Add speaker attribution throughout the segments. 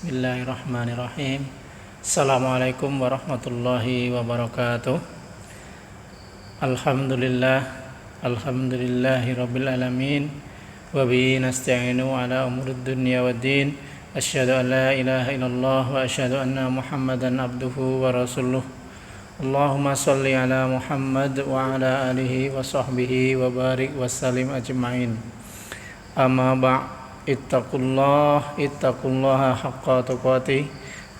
Speaker 1: Bismillahirrahmanirrahim. Assalamualaikum warahmatullahi wabarakatuh. Alhamdulillahi rabbil alamin. Wa bihi nasta'inu ala umurid dunya waddin. Asyhadu an la ilaha illallah wa asyhadu anna Muhammadan abduhu wa rasuluh. Allahumma salli ala Muhammad wa ala alihi wa sahbihi wa barik wa salim ajma'in. Amma ittaqullaha haqqa tuqatih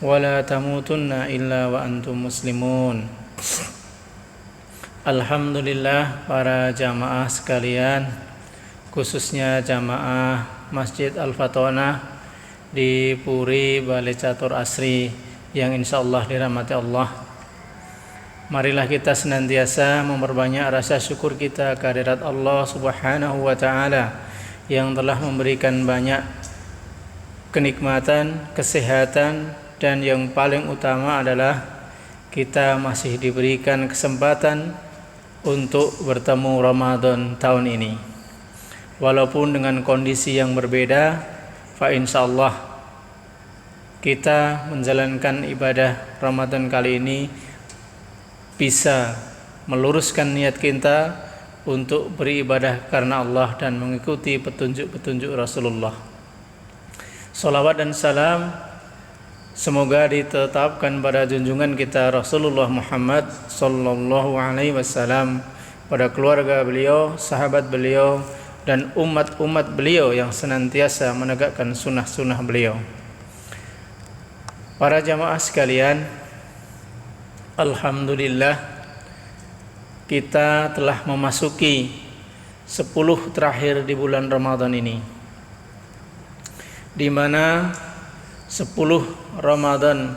Speaker 1: wa la tamutunna illa wa antum muslimun. Alhamdulillah, para jamaah sekalian, khususnya jamaah Masjid Al-Fatonah di Puri Balai Catur Asri yang insyaallah dirahmati Allah. Marilah kita senantiasa memperbanyak rasa syukur kita kehadirat Allah Subhanahu wa taala yang telah memberikan banyak kenikmatan, kesehatan, dan yang paling utama adalah kita masih diberikan kesempatan untuk bertemu Ramadan tahun ini. Walaupun dengan kondisi yang berbeda, fa insyaallah kita menjalankan ibadah Ramadan kali ini bisa meluruskan niat kita untuk beribadah karena Allah dan mengikuti petunjuk-petunjuk Rasulullah. Salawat dan salam semoga ditetapkan pada junjungan kita Rasulullah Muhammad sallallahu alaihi wasallam, pada keluarga beliau, sahabat beliau, dan umat-umat beliau yang senantiasa menegakkan sunnah-sunnah beliau. Para jamaah sekalian, alhamdulillah kita telah memasuki 10 terakhir di bulan Ramadan ini, di mana 10 Ramadan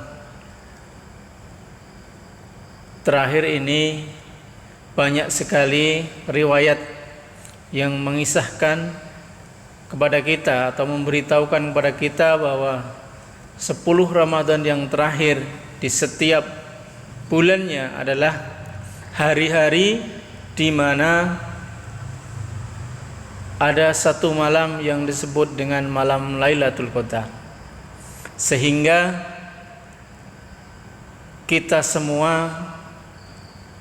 Speaker 1: terakhir ini banyak sekali riwayat yang mengisahkan kepada kita atau memberitahukan kepada kita bahwa 10 Ramadan yang terakhir di setiap bulannya adalah hari-hari di mana ada satu malam yang disebut dengan malam Lailatul Qadar, sehingga kita semua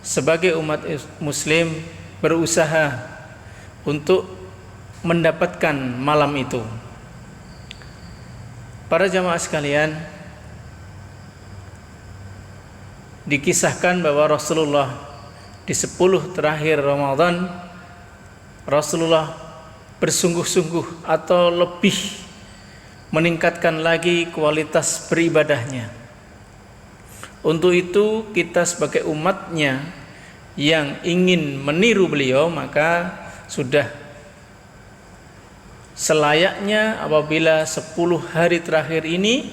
Speaker 1: sebagai umat muslim berusaha untuk mendapatkan malam itu. Para jamaah sekalian, dikisahkan bahwa Rasulullah di 10 terakhir Ramadan, Rasulullah bersungguh-sungguh atau lebih meningkatkan lagi kualitas beribadahnya. Untuk itu kita sebagai umatnya yang ingin meniru beliau, maka sudah selayaknya apabila 10 hari terakhir ini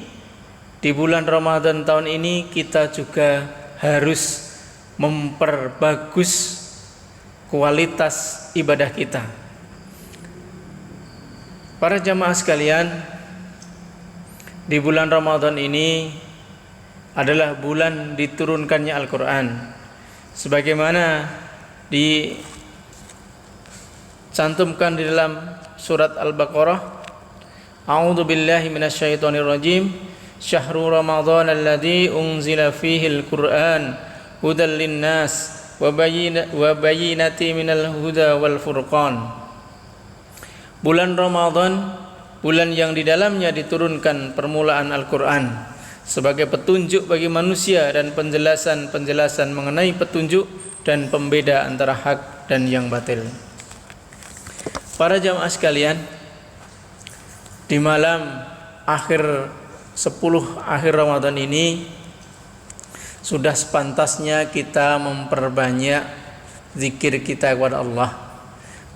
Speaker 1: di bulan Ramadan tahun ini kita juga harus memperbagus kualitas ibadah kita. Para jamaah sekalian, di bulan Ramadan ini adalah bulan diturunkannya Al-Quran, sebagaimana dicantumkan di dalam surat Al-Baqarah, A'udzu billahi minasyaitonir rajim, Syahrul Ramadan alladzi unzila fihi al-Qur'an hudal linnas wa bayyinati minal huda wal furqan. Bulan Ramadan, bulan yang di dalamnya diturunkan permulaan Al-Quran sebagai petunjuk bagi manusia dan penjelasan mengenai petunjuk dan pembeda antara hak dan yang batil. Para jamaah sekalian, di malam akhir 10 akhir Ramadan ini sudah sepantasnya kita memperbanyak zikir kita kepada Allah,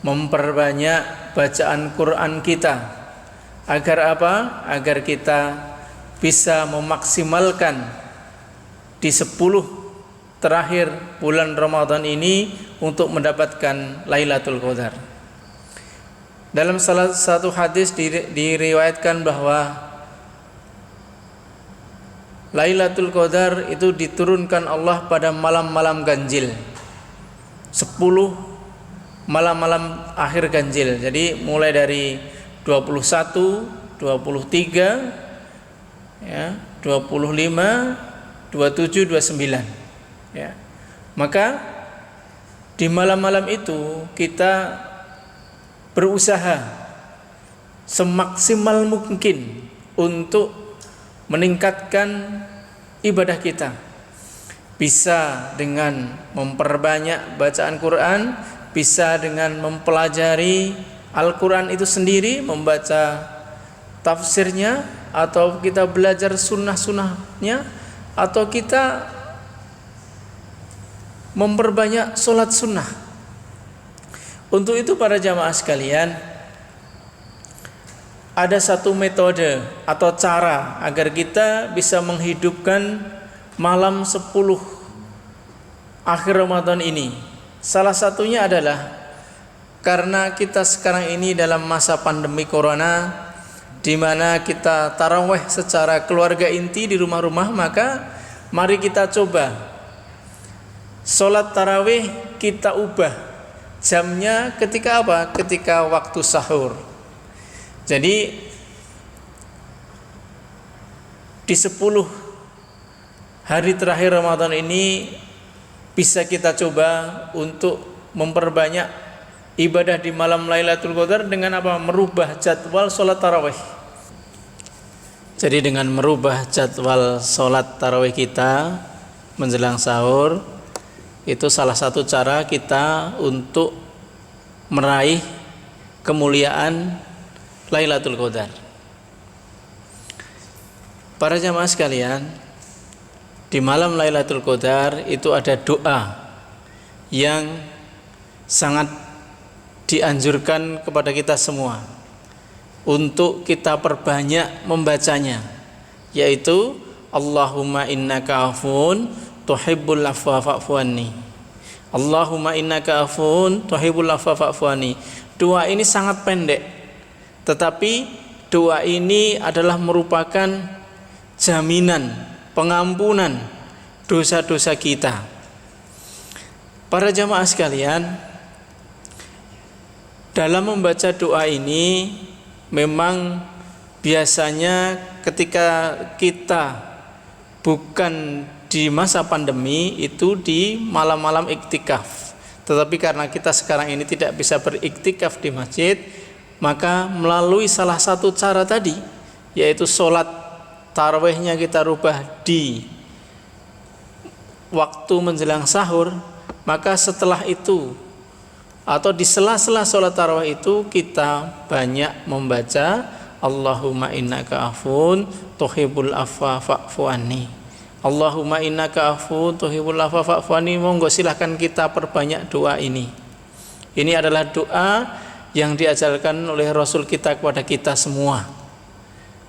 Speaker 1: memperbanyak bacaan Quran kita. Agar apa? Agar kita bisa memaksimalkan di 10 terakhir bulan Ramadan ini untuk mendapatkan Lailatul Qadar. Dalam salah satu hadis diriwayatkan bahwa Lailatul Qadar itu diturunkan Allah pada malam-malam ganjil, 10 malam-malam akhir ganjil. Jadi mulai dari 21, 23, 25, 27, 29. Ya. Maka di malam-malam itu kita berusaha semaksimal mungkin untuk meningkatkan ibadah kita. Bisa dengan memperbanyak bacaan Quran, bisa dengan mempelajari Al-Quran itu sendiri, membaca tafsirnya, atau kita belajar sunnah-sunnahnya, atau kita memperbanyak sholat sunnah. Untuk itu para jamaah sekalian, ada satu metode atau cara agar kita bisa menghidupkan malam 10 akhir Ramadan ini. Salah satunya adalah karena kita sekarang ini dalam masa pandemi corona, di mana kita tarawih secara keluarga inti di rumah-rumah, maka mari kita coba sholat tarawih kita ubah jamnya ketika apa? Ketika waktu sahur. Jadi di 10 hari terakhir Ramadan ini bisa kita coba untuk memperbanyak ibadah di malam Lailatul Qadar dengan apa? Merubah jadwal sholat tarawih. Jadi dengan merubah jadwal sholat tarawih kita menjelang sahur, itu salah satu cara kita untuk meraih kemuliaan Lailatul Qadar. Para jamaah sekalian, di malam Lailatul Qadar itu ada doa yang sangat dianjurkan kepada kita semua untuk kita perbanyak membacanya, yaitu Allahumma innaka afun tuhibbul afwa fa'fu anni. Allahumma innaka afun tuhibbul afwa fa'fu anni. Doa ini sangat pendek, tetapi doa ini adalah merupakan jaminan pengampunan dosa-dosa kita. Para jamaah sekalian, dalam membaca doa ini memang biasanya ketika kita bukan di masa pandemi itu di malam-malam iktikaf. Tetapi karena kita sekarang ini tidak bisa beriktikaf di masjid, maka melalui salah satu cara tadi, yaitu sholat tarawihnya kita rubah di waktu menjelang sahur, maka setelah itu atau di sela-sela sholat tarawih itu kita banyak membaca Allahumma innaka afun tuhibbul afwa fa'fu anni. Allahumma innaka afun tuhibbul afwa fa'fu anni. Monggo silahkan kita perbanyak doa ini. Ini adalah doa yang diajarkan oleh Rasul kita kepada kita semua.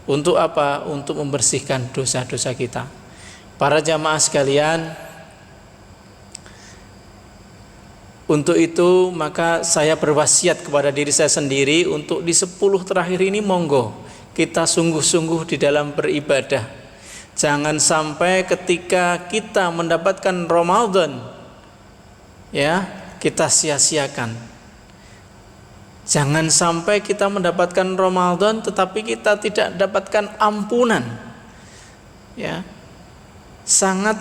Speaker 1: Untuk apa? Untuk membersihkan dosa-dosa kita. Para jamaah sekalian, untuk itu maka saya berwasiat kepada diri saya sendiri untuk di 10 terakhir ini monggo kita sungguh-sungguh di dalam beribadah. Jangan sampai ketika kita mendapatkan Ramadan, ya, kita sia-siakan. Jangan sampai kita mendapatkan Ramadan tetapi kita tidak dapatkan ampunan. Ya. Sangat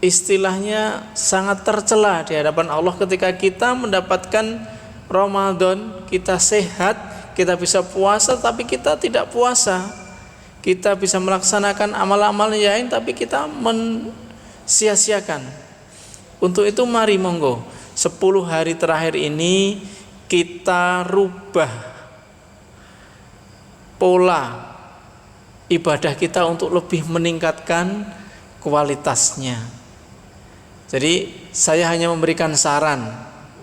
Speaker 1: istilahnya sangat tercela di hadapan Allah ketika kita mendapatkan Ramadan, kita sehat, kita bisa puasa tapi kita tidak puasa. Kita bisa melaksanakan amal-amal yang lain tapi kita sia-siakan. Untuk itu mari monggo 10 hari terakhir ini kita rubah pola ibadah kita untuk lebih meningkatkan kualitasnya. Jadi saya hanya memberikan saran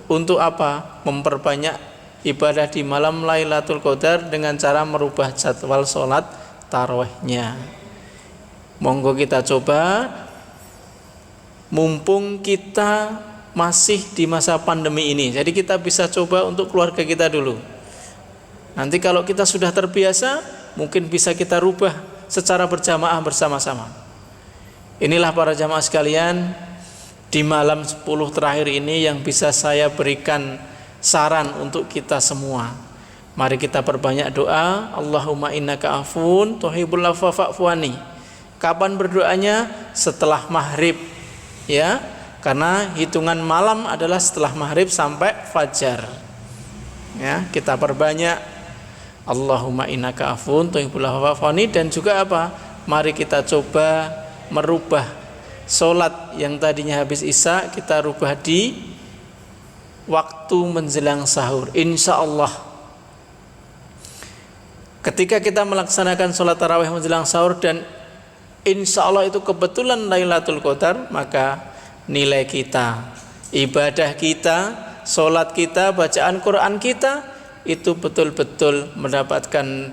Speaker 1: untuk apa? Memperbanyak ibadah di malam Lailatul Qadar dengan cara merubah jadwal sholat tarawihnya. Monggo kita coba, mumpung kita masih di masa pandemi ini. Jadi kita bisa coba untuk keluarga kita dulu. Nanti kalau kita sudah terbiasa, mungkin bisa kita rubah secara berjamaah bersama-sama. Inilah para jamaah sekalian, di malam 10 terakhir ini yang bisa saya berikan saran untuk kita semua. Mari kita perbanyak doa. Allahumma innaka afun tuhibbul afwa fa'fu anni. Kapan berdoanya? Setelah maghrib, ya, karena hitungan malam adalah setelah maghrib sampai fajar. Ya, kita perbanyak Allahumma innaka afun tuhibbul afwa fa'fu anni. Dan juga apa? Mari kita coba merubah solat yang tadinya habis isya, kita rubah di waktu menjelang sahur. Insya Allah ketika kita melaksanakan sholat tarawih menjelang sahur dan insya Allah itu kebetulan Lailatul Qadar, maka nilai kita, ibadah kita, sholat kita, bacaan Quran kita itu betul-betul mendapatkan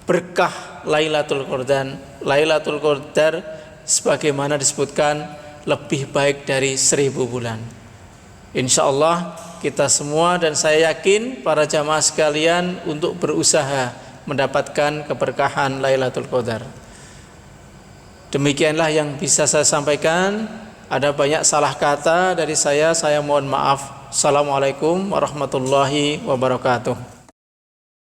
Speaker 1: berkah Lailatul Qadar. Lailatul Qadar sebagaimana disebutkan lebih baik dari 1000 bulan. Insya Allah kita semua dan saya yakin para jamaah sekalian untuk berusaha mendapatkan keberkahan Lailatul Qadar. Demikianlah yang bisa saya sampaikan. Ada banyak salah kata dari saya mohon maaf. Assalamualaikum warahmatullahi wabarakatuh.